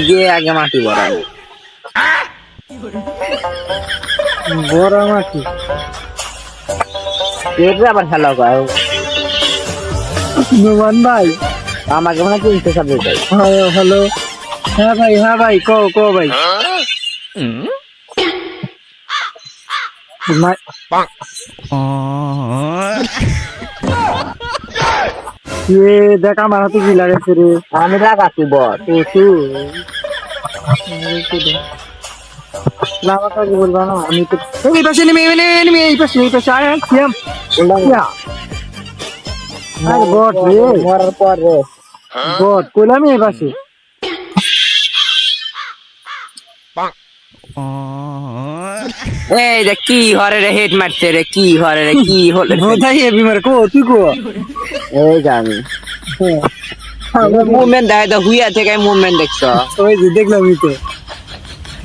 গিয়ে আগে মাটি ভরাই বড় মাটি এটা আবার খেলা কয় নোমান ভাই আমাকে মনে চিনতে সাথে যাই হ্যালো হ্যালো হ্যাঁ ভাই কো ভাই দেখ আমার হাতে কি লাগাইছে রে আমি লাগাচ্ছি বট লাগাটা কি বলবা না আমি তো এই পাশে নেমে এই পাশে আয় সিয়াম আরে বট রে মরার পর রে বট কইলাম এই পাশে এই রে কি হরে রে হেড মারছে রে কি হরে রে কি হলে বোধাই এ বিমার কো তুই কো এই জানি মুভমেন্ট দেখাই তো হুইয়া থেকে মুভমেন্ট দেখছ ওই যে দেখলাম এই তো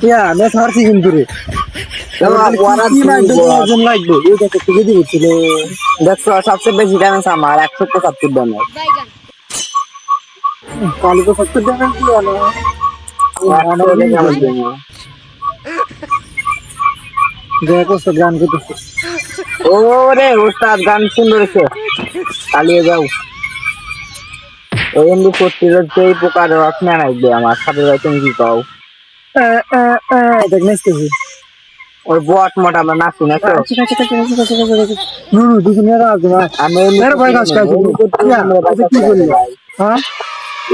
ইয়া না সারছি কিন্তু রে কি লাগবে একজন লাগবে এই দেখো তুই যদি বলছিল দেখছো সবচেয়ে বেশি ড্যামেজ আমার 175 ড্যামেজ কালি তো সত্তর ড্যামেজ দিও না দেখো সব গান করতেছে ওরে ওস্তাদ গান সুন্দর হয়েছে চালিয়ে যাও ওই এমনি করতে হচ্ছে এই পোকার রস না রাখবে আমার সাথে তুমি কি পাও দেখ নেস্তেছি ওই বট মোটা আমরা নাচি না তো নুনু দুজনে রাখবে না আমি মেরে ভাই গাছ কাজ কি করলি হ্যাঁ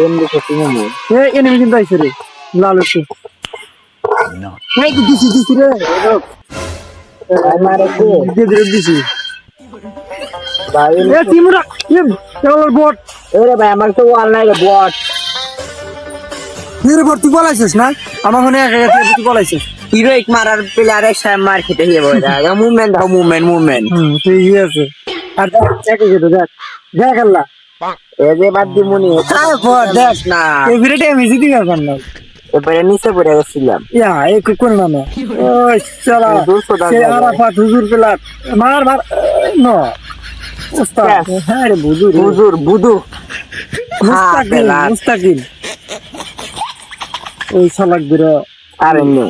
এমনি করতে নেবো এ এনিমি কিন্তু আইছে রে লাল হচ্ছে এই তো দিছি রে আমারে দিছি ভাই এ তিমুরা কেবল বট ওরে ভাই আমার তো ওয়াল নাই রে বট মেরে বট তুই বলাইছিস না আমার মনে তুই বলাইছিস হিরোইক মারার প্লেয়ার এক সাথে মার খেতে গিয়ে বলে মুভমেন্ট দাও মুভমেন্ট ঠিক আছে আর দেখ দেখ আল্লাহ এই যে বাদ দি মনি দেখ না এই ভিডিওটা আমি জিতে গেলাম না এবারে নিচে পড়ে গেছিলাম ইয়া এই কোন নামে ওই চলা সে আরাফাত হুজুর পেলাত মার নো উস্তাদ হ্যাঁ রে বুদু মুস্তাকিল ওই শালাক দিরা আরে নো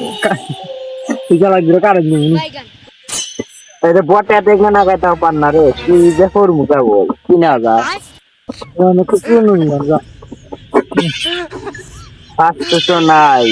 এই শালাক দিরা কারে নি এই যে বটে দেখে না গাইতাও পার না রে কি যে করবো তা বল 3000 মানে কিছু নুন না 500 নাই